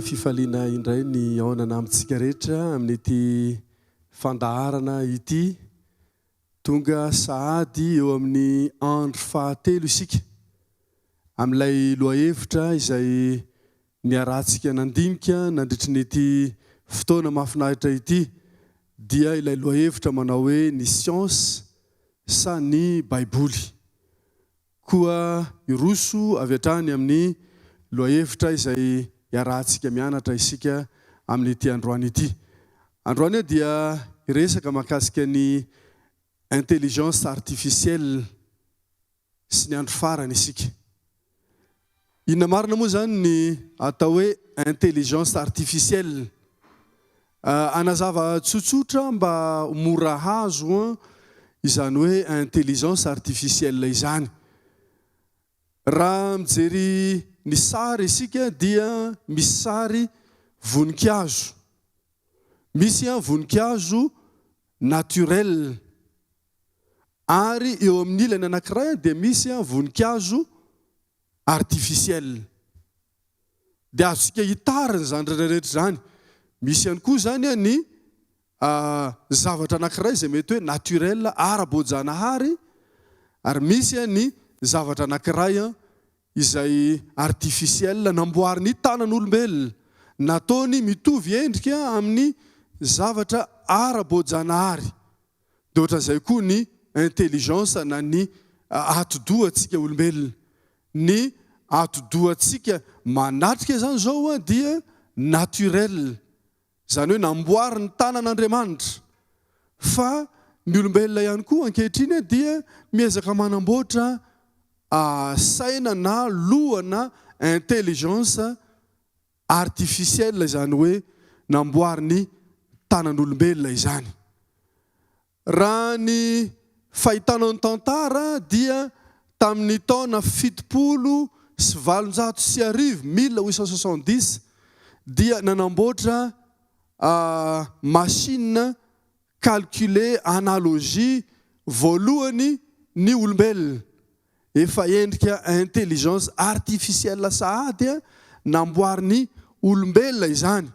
Manana fifaliana indray ny aonana amintsika rehetra amin'ity fandaharana ity tonga sahady eo amin'ny andro fahatelo isika amin'ilay lohahevitra izay niarantsika nandinika nandritra n'ity fotoana mahafinaritra ity dia ilay lohahevitra manao hoe ny siansa sa ny baiboly koa iroso avy hatrany amin'ny lohahevitra izay iarahantsika mianatra isika amin'ity androany ity. Androany dia iresaka mahakasika ny intelligence artificielle sy ny andro farany isika. Inona marina moa zany ny atao hoe intelligence artificielle? Anazava tsotsotra mba mora hazo izany hoe intelligence artificielle izany. Raha mijery ny sary isika dia misy sary voninkazo. Misy voninkazo naturel. Ary eo amin'ny ilany anankiray dia misy voninkazo artificiel. Dia azontsika hitarina zany rehetra zany. Misy ihany koa zany ny zavatra anankiray izay mety hoe naturel ara-boajanahary, ary misy ny zavatra anankiray izay artificiel namboariny tanan'olombelona, nataony mitovy endrika amin'ny zavatra ara-boajanahary. Dia ohatran'izay koa ny intelligence na ny ati-dohantsika olombelona. Ny ati-dohantsika manatrika zany zao dia naturel. Zany hoe namboariny tanan'Andriamanitra. Fa ny olombelona ihany koa ankehitriny dia miezaka manamboatra saina na lohana intelligence artificielle izany hoe namboariny tanan'olombelona izany. Raha ny fahitanao ny tantara dia tamin'ny taona 1770 dia nanamboatra machine calculer analogie voalohany ny olombelona. Efa endrika intelligence artificielle sahady namboariny olombelona izany.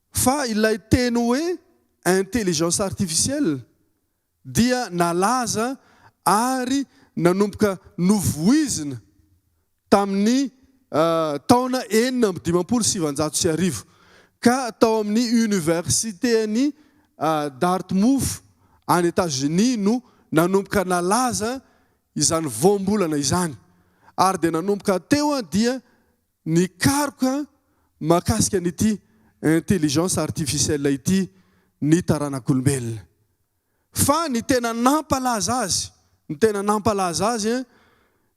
Fa ilay teny hoe intelligence artificielle dia nalaza ary nanomboka novoizina tamin'ny taona 1970 ka tao amin'ny université ny Dartmouth any États-Unis no nanomboka nalaza izany voambolana izany. Ary dia nanomboka teo dia nikaroka mahakasika n'ity intelligence artificielle ity ny taranak'olombelona. Fa ny tena nampalaza azy,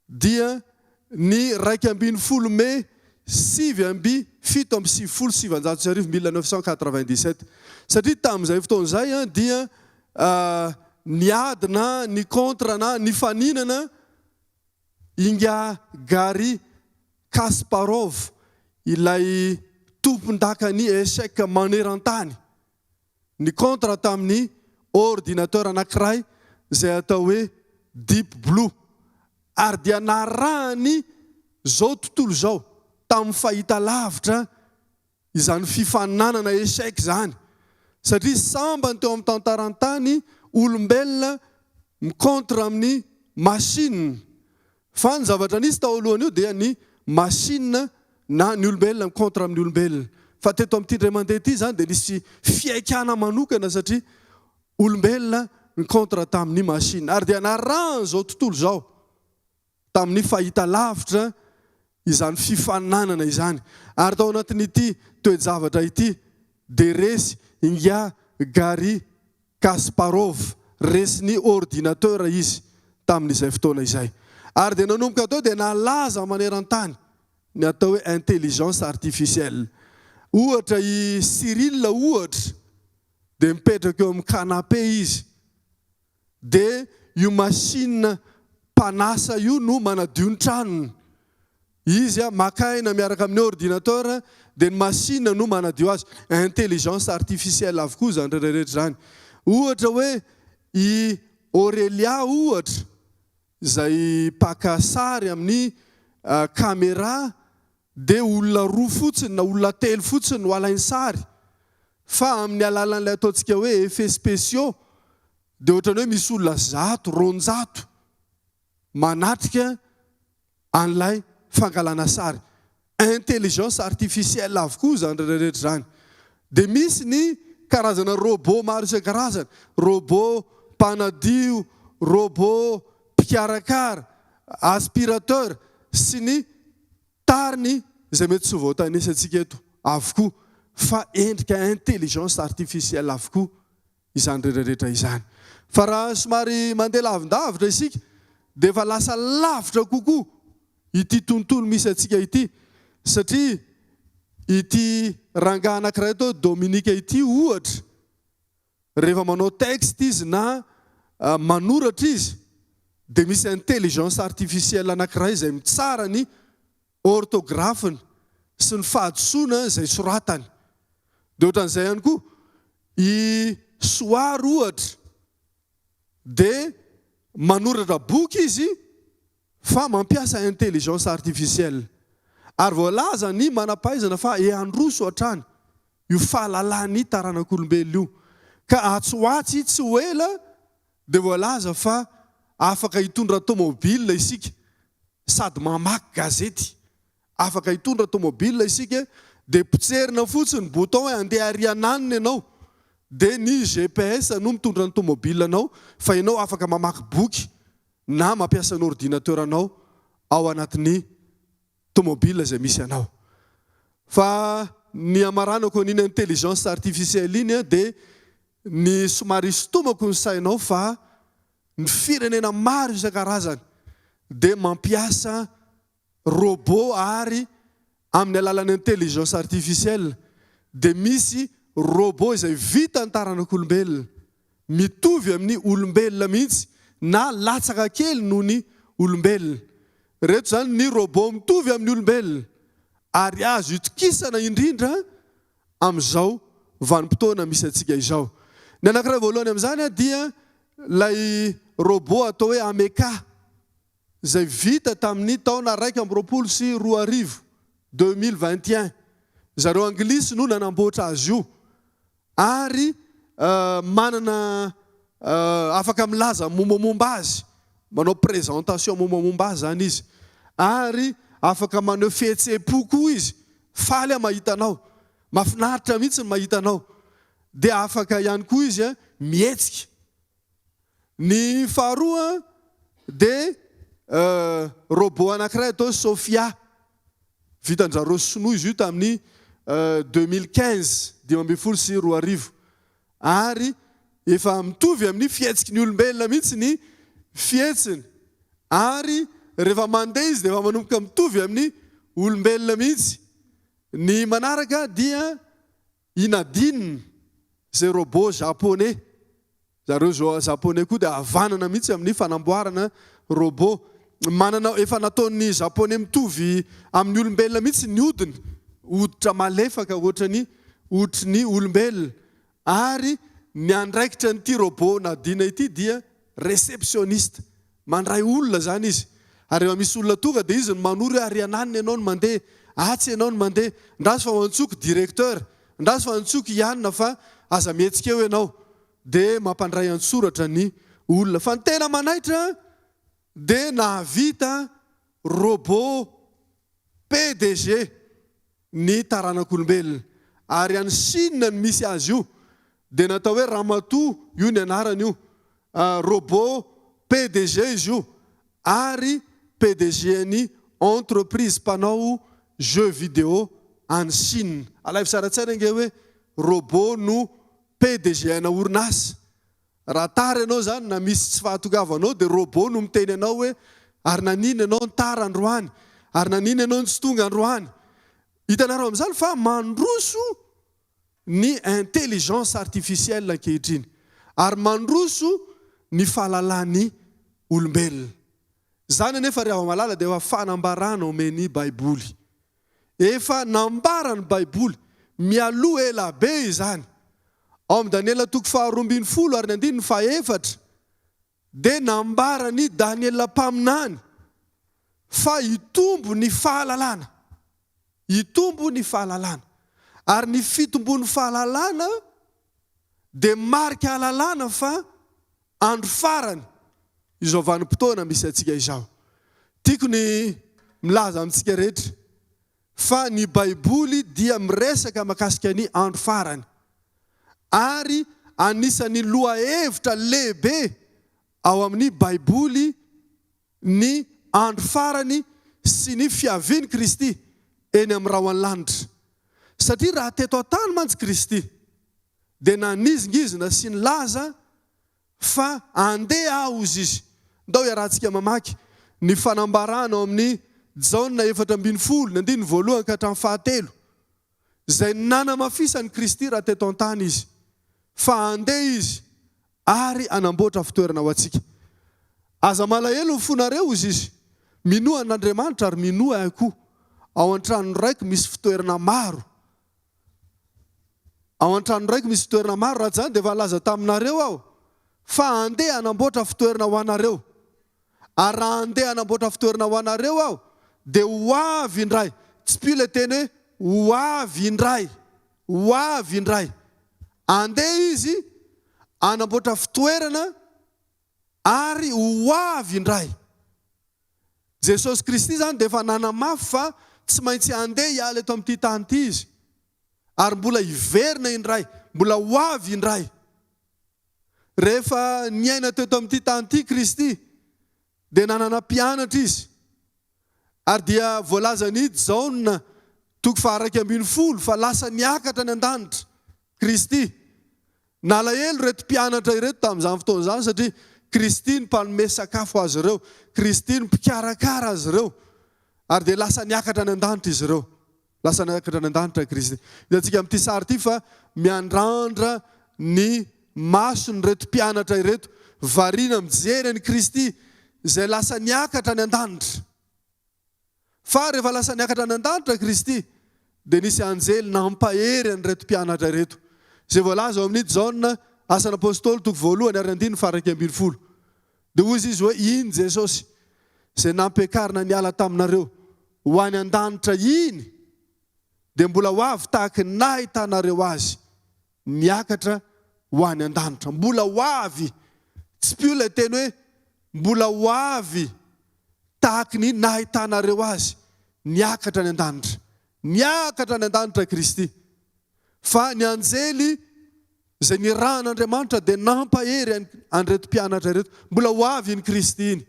dia ny 2 May 1997. Satria tamin'izay fotoan'izay dia niadina, ny contre na ny faninana Inga Gary Kasparov, ilay tompon-dakan'ny échec maneran-tany. Ny contre tamin'ny ordinateur anankiray izay atao hoe Deep Blue. Ary dia narahany zao tontolo zao tamin'ny fahita lavitra izany fifaninanana échec zany. Satria sambany teo amin'ny tantarantany olombelona mikontra amin'ny machine. Fa ny zavatra nisy tao alohany io dia ny machine na ny olombelona mikontra amin'ny olombelona. Fa teto amin'ity indray mandeha ity zany dia nisy fiaikana manokana satria olombelona mikontra tamin'ny machine. Ary dia narahany zao tontolo zao tamin'ny fahita lavitra izany fifaninanana izany. Ary tao anatin'ity toe-javatra ity dia resy Inga Gary Kasparov, resy ny ordinateur izy tamin'izay fotoana izay. Ary dia nanomboka tao dia nalaza maneran-tany ny atao hoe intelligence artificielle. Ohatra i Cyril ohatra dia mipetraka eo amin'ny canapé izy. Dia io machine mpanasa io no manadio ny tranony. Izy makaina miaraka amin'ny ordinateur dia ny machine no manadio azy. Intelligence artificielle avokoa zany rehetra zany. Ohatra hoe i Aurélia ohatra izay paka sary amin'ny caméra dia olona roa fotsiny na olona telo fotsiny no alainy sary. Fa amin'ny alalan'ilay ataontsika hoe effet spéciaux dia ohatrany hoe misy olona 100 manatrika an'ilay fangalana sary. Intelligence artificielle avokoa zany rehetrarehetra zany. Dia misy ny karazana robot maro isan-karazany, robot mpanadio, robot mpikarakara, aspirateur sy ny tariny izay mety tsy voatanisy eto avokoa, fa endrika intelligence artificielle avokoa izany rehetrarehetra izany. Fa raha somary mandeha lavindavitra isika dia efa lasa lavitra kokoa ity tontolo misy atsika ity, satria ity rangahy anankiray tao Dominika ity ohatra, rehefa manao texte izy na manoratra izy dia misy intelligence artificielle anankiray izay mitsara ny orthographe-ny sy ny fahadisoana izay soratany. Dia ohatran'izay ihany koa i soary ohatra dia manoratra boky izy fa mampiasa intelligence artificielle. Ary voalaza ny manam-pahaizana fa androso hatrany io fahalalany taranak'olombelona io, ka atsoatsy tsy ho ela dia voalaza fa afaka hitondra tomobile isika sady mamaky gazety, afaka hitondra tomobile isika dia potserina fotsiny bouton hoe andeha ary ananiny ianao dia ny GPS no mitondra ny tomobile anao, fa ianao afaka mamaky boky na mampiasa ny ordinateur anao ao anatin'ny tomobile izay misy anao. Fa ny amaranako n'iny intelligence artificielle iny dia ny somary isotomako ny sainao fa ny firenena maro isan-karazany dia mampiasa robot ary amin'ny alalan'ny intelligence artificielle. Dia misy robot izay vita ny taranak'olombelona, mitovy amin'ny olombelona mihitsy na latsaka kely noho ny olombelona. Reto zany ny robot mitovy amin'ny olombelona ary azo itokisana indrindra amin'izao vanim-potoana misy atsika izao. Ny anankiray voalohany amin'izany dia ilay robot atao hoe Ameka izay vita tamin'ny taona 2021, 2021. Zareo anglisy no nanamboatra azy io ary manana afaka milaza mombamomba azy, manao présentation mombamomba azy zany izy, ary afaka maneho fihetsem-po koa izy, faly mahita anao, mahafinaritra mihitsy ny mahita anao, dia afaka ihany koa izy mihetsika. Ny faharoa dia robot anankiray atao Sophia, vitan-jareo sinoa izy io tamin'ny 2015, 2012, ary efa mitovy amin'ny fihetsiky ny olombelona mihitsy ny fihetsiny, ary rehefa mandeha izy dia efa manomboka mitovy amin'ny olombelona mihitsy. Ny manaraka dia Inadine, izay robot japonais. Zareo japonais koa dia havanana mihitsy amin'ny fanamboarana robot. Manana efa nataon'ny japonais mitovy amin'ny olombelona mihitsy ny hodiny, hoditra malefaka ohatran'ny hoditry ny olombelona. Ary ny andraikitra nyity robot Nadine ity dia réceptionniste, mandray olona zany izy. Ary rehefa misy olona tonga dia izy no manoro hoe ary ananiny ianao no mandeha, atsy ianao no mandeha, ndraso fa mantsoko directeur, ndraso fa mantsoko ianona fa aza mihetsika eo ianao, dia mampandray an-tsoratra ny olona. Fa ny tena manaitra dia nahavita robot PDG ny taranak'olombelona, ary any Chine no misy azy io, dia natao hoe Ramatoa io ny anarany io, robot PDG izy io, ary PDG ny entreprise mpanao jeux vidéo any Chine. Alay fisaratsara nge hoe robot no PDG ana orinasa. Raha tara ianao zany na misy tsy fahatogavanao dia robot no miteny anao hoe ary nanina ianao ny tara androany, ary nanina ianao ny tsy tonga androany. Hitanareo amin'izany fa mandroso ny intelligence artificielle ankehitriny, ary mandroso ny fahalalan'ny olombelona. Zany anefa rehefa malala dia efa fanambarana omen'ny Baiboly. Efa nambara ny Baiboly mialoha ela be izany. Ao amin'ny Daniela 12 ary 14 dia nambara ny Daniela mpaminany fa hitombo ny fahalalana. hitombo ny fahalalana. Ary ny fitombon'ny fahalalana dia marika halalana fa andro farany izao vanim-potoana misy antsika izao. Tiako ny milaza amintsika rehetra fa ny Baiboly dia miresaka mahakasika ny andro farany. Ary anisan'ny lohahevitra lehibe ao amin'ny Baiboly ny andro farany sy ny fiavian'i Kristy eny amin'ny rahoan'ny lanitra. Satria raha teto an-tany mantsy Kristy dia nanizingizina sy nilaza fa andeha aozy izy. Ndao iarahantsika mamaky ny fanambarana ao amin'ny Jaona 4:10 ka hatramin'ny 7 izay nanamafisany Kristy raha teto an-tany izy fa andeha izy ary anamboatra fitoerana ho antsika. Aza malahelo fonareo izy minoa an'Andriamanitra ary minoa koa ao an-trano raiky misy fitoerana maro. Ao an-trano raiky misy fitoerana maro raha zany dia efa laza taminareo aho fa andeha anamboatra fitoerana ho anareo. Ary raha andeha anamboatra fitoerana ho anareo aho dia ho avy indray. Tsy pi le teny hoe ho avy indray. Ho avy indray. Andeha izy anamboatra fitoerana ary ho avy indray. Jesosy Kristy zany dia efa nanamafy fa tsy maintsy andeha hiala eto amin'ity tany ity izy. Ary mbola hiverina indray, mbola ho avy indray. Rehefa niaina teto amin'ity tany ity Kristy dia nanana mpianatra izy. Ary dia voalaza ny Jaona 1:12 fa lasa niakatra ny an-danitra Kristy. Nalahelo reto mpianatra ireto tamin'izany fotoana izany satria Kristy ny mpanome sakafo azy ireo, Kristy ny mpikarakara azy ireo. Ary dia lasa niakatra ny an-danitra izy ireo. Lasa niakatra ny an-danitra Kristy. Hitantsika amin'ity sary ity fa miandrandra ny masony reto mpianatra ireto, variana mijery ny Kristy izay lasa niakatra ny an-danitra. Fa rehefa lasa niakatra ny an-danitra Kristy dia nisy anjely nampahery an'ireto mpianatra ireto. Izay voalaza ao amin'ny Jaona Asan'ny Apôstôly 2:9 dia hoy izy hoe iny Jesosy izay nampiakarina niala taminareo ho any an-danitra iny dia mbola ho avy tahaka ny nahitanareo azy niakatra ho any an-danitra. Mbola ho avy. Tsy pio ilay teny hoe mbola ho avy tahaka ny nahitanareo azy niakatra ny an-danitra. Niakatra ny an-danitra Kristy. Fa ny anjely izay nirahan'Andriamanitra dia nampahery an'ireto mpianatra ireto. Mbola ho avy iny Kristy iny.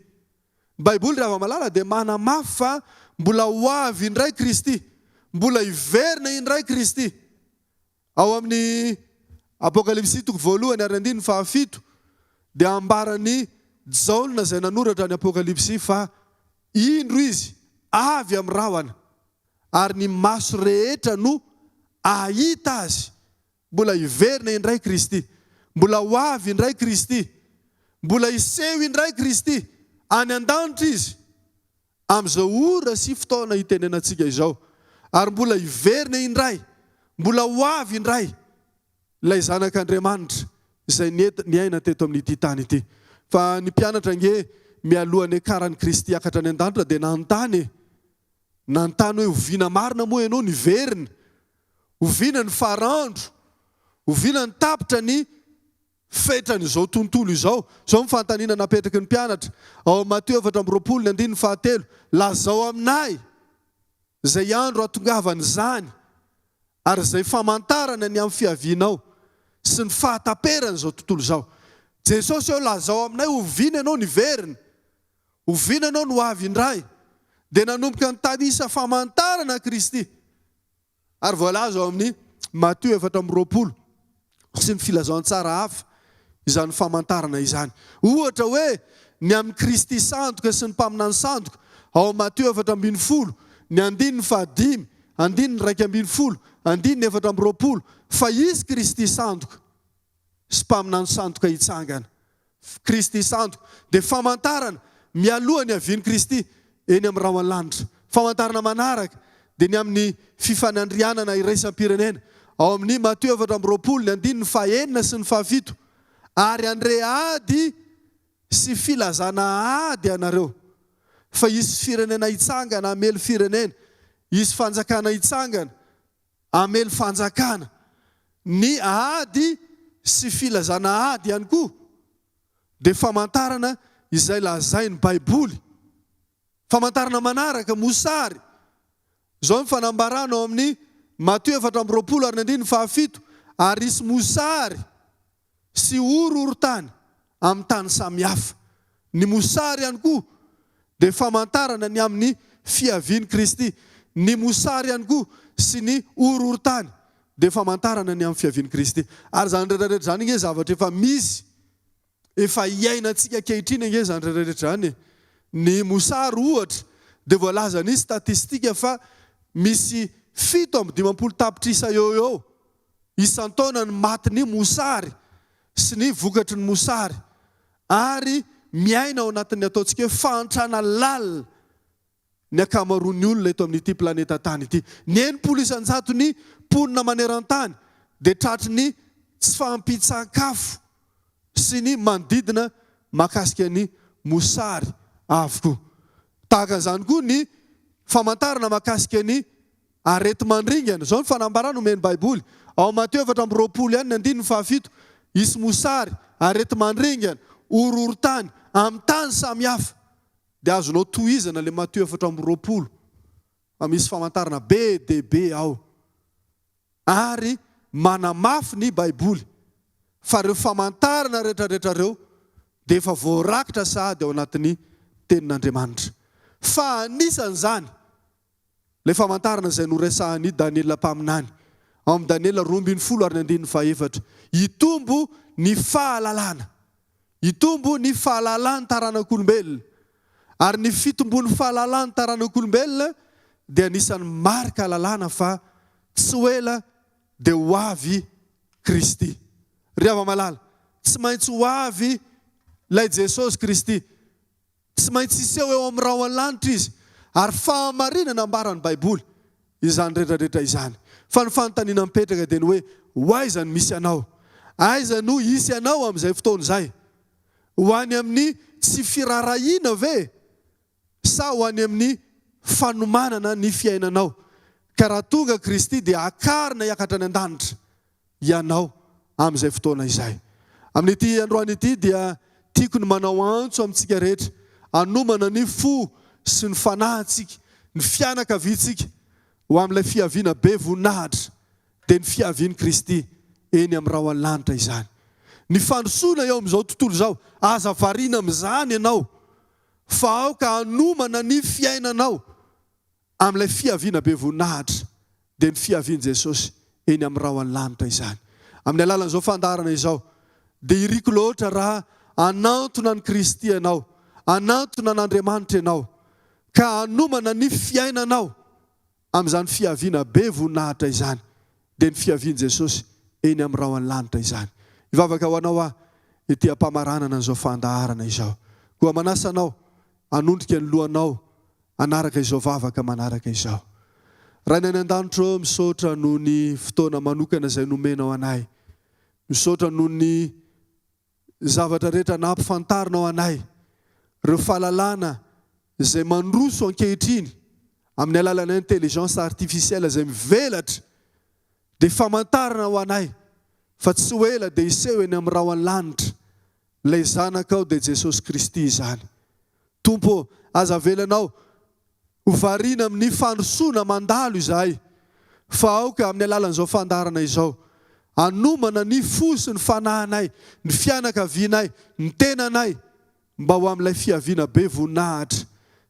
Baiboly raha malala dia manamafy fa mbola ho avy indray Kristy. Mbola hiverina indray Kristy. Ao amin'ny Apokalipsy 1:7 dia ambarany Jaona izay nanoratra ny Apokalipsy fa indro izy avy amin'ny rahona ary ny maso rehetra no ahita azy. Mbola hiverina indray Kristy. Mbola ho avy indray Kristy. Mbola hiseho indray Kristy. Any an-danitra izy. Amin'izao ora sy fotoana hitenenantsika izao. Ary mbola hiverina indray. Mbola ho avy indray. Ilay zanak'Andriamanitra izay niaina teto amin'ity tany ity. Fa ny mpianatra nge mialohan'ny karan'ny Kristy akatra ny an-danitra dia nanontany. Nanontany hoe oviana marina moa ianao niverina. Oviana ny farandro. Oviana ny tapitra ny fetran'izao tontolo izao. Izao mifantaniana napetraky ny mpianatra. Ao Matteo 4:7 lazao aminay izay andro atongavany izany ary izay famantarana ny amin'ny fiavianao sy ny fahataperana izao tontolo izao. Jesosy eo lazao aminay oviana ianao niverina. Oviana ianao no avy indray. Dia nanomboka nitady isa famantarana Kristy. Ary voalaza ao amin'ny Matteo 4:20 sy ny filazaon-tsara hafa izany famantarana izany. Ohatra hoe ny amin'ny Kristy sandoka sy ny mpaminany sandoka ao Matteo 4:20, ny 5:5, 2:20, 4:20 fa izy Kristy sandoka sy mpaminany sandoka hitsangana. Kristy sandoka dia famantarana mialoha ny havian'i Kristy eny amin'ny rahoan'ny lanitra. Famantarana manaraka dia ny amin'ny fifanandrianana iraisam-pirenena ao amin'ny Matteo 4:20, ny 5 sy ny 7 ary andre ady sy filazana ady anareo fa isy firenena hitsangana amely firenena Izy fanjakana hitsangana, amely fanjakana. Ny ady sy filazana ady ihany koa. Dia famantarana izay lazainy Baiboly. Famantarana manaraka mosary. Zao ny fanambarana ao amin'ny Matthieu 4:27, ary isy mosary sy horohorontany amin'ny tany samihafa. Ny mosary ihany koa dia famantarana ny amin'ny fiavian'i Kristy. Ny mosary ihany koa sy ny horohorontany dia famantarana ny amin'ny fiavian'i Kristy. Ary zany rehetrarehetra zany nge zavatra efa misy, efa iainantsika ankehitriny nge zany rehetrarehetra zany. Ny mosary ohatra dia voalaza ny statistika fa misy 7-20 tapitrisa eo isan-taona ny matin'ny mosary sy ny vokatry ny mosary. Ary miaina ao anatin'ny ataontsika hoe fantrana lalina ny akamaroan'ny olona eto amin'ity planeta tany ity. Ny 90% ny mponina maneran-tany dia tratry ny tsy fampitsan-kafo sy ny manodidina mahakasika ny mosary avokoa. Tahaka izany koa ny famantarana mahakasika ny arety mandringana. Zao ny fanambarana omen'ny Baiboly. Ao Matthieu 4:17, isy mosary, arety mandringana, horohorontany amin'ny tany samihafa. Dia azonao tohizana le Matthieu 4:20. Misy famantarana be dia be ao. Ary manamafy ny Baiboly fa ireo famantarana rehetrarehetra ireo dia efa voarakitra sahady ao anatin'ny tenin'Andriamanitra. Fa anisan'izany le famantarana izay noresahan'ny Daniela mpaminany ao amin'ny Daniela 12:14, hitombo ny fahalalana. Hitombo ny fahalalany taranak'olombelona. Ary ny fitombon'ny fahalalany taranak'olombelona dia anisan'ny marika lalàna fa tsy ho ela dia ho avy Kristy. Ry hava-malala, tsy maintsy ho avy ilay Jesosy Kristy. Tsy maintsy iseho eo amin'ny rahona lanitra izy. Ary fahamarinana ambaran'ny Baiboly izany rehetrarehetra izany. Fa ny fanontaniana mipetraka dia ny hoe hoaiza no misy anao? Aiza no hisy anao amin'izay fotoana izay? Ho any amin'ny tsy firarahiana ve? Sa ho any amin'ny fanomanana ny fiainanao? Ka raha tonga Kristy dia akarina hiakatra any an-danitra ianao amin'izay fotoana izay. Amin'ity androany ity dia tiako ny manao antso amintsika rehetra, anomana ny fo sy ny fanahintsika, ny fianakaviantsika ho amin'ilay fiaviana be voninahitra dia ny fiavian'i Kristy eny amin'ny rahona lanitra izany. Ny fandrosoana eo amin'izao tontolo izao, aza variana amin'izany ianao fa aoka anomana ny fiainanao amin'ilay fiaviana be voninahitra dia ny fiavian'i Jesosy eny amin'ny rahona lanitra izany. Amin'ny alalan'izao fandarana izao dia iriko loatra raha anantona ny Kristy ianao, anantona an'Andriamanitra ianao, ka anomana ny fiainanao amin'izany fiaviana be voninahitra izany dia ny fiavian'i Jesosy eny amin'ny rahona lanitra izany. Ivavaka ho anao ity ampamaranana an'izao fandaharana izao. Koa manasa anao, anondrika ny lohanao, anaraka izao vavaka manaraka izao. Raha ny any an-danitra misaotra noho ny fotoana manokana izay nomenao anay. Misaotra noho ny zavatra rehetra nampifantarinao anay. Ireo fahalalana izay mandroso ankehitriny amin'ny alalan'ny intelligence artificielle izay mivelatra dia famantarana ho anay fa tsy ho ela dia iseho eny amin'ny rahona lanitra ilay zanakao dia Jesosy Kristy izany. Tompo, aza velanao ho variana amin'ny fandrosoana mandalo izahay, fa aoka amin'ny alalan'izao fandarana izao anomana ny fo sy ny fanahinay, ny fianakavianay, ny tenanay mba ho amin'ilay fiaviana be voninahitra,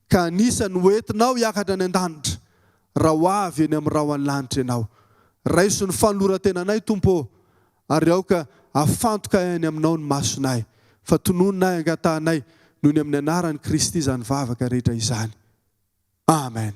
ka anisany hoentinao hiakatra any an-danitra raha ho avy eny amin'ny rahona lanitra ianao. Raiso ny fanoloran-tenanay Tompo, ary aoka afantoka eny aminao ny masonay, fa tonononay angatahanay noho ny amin'ny anaran'i Kristy izany vavaka rehetra izany. Amen.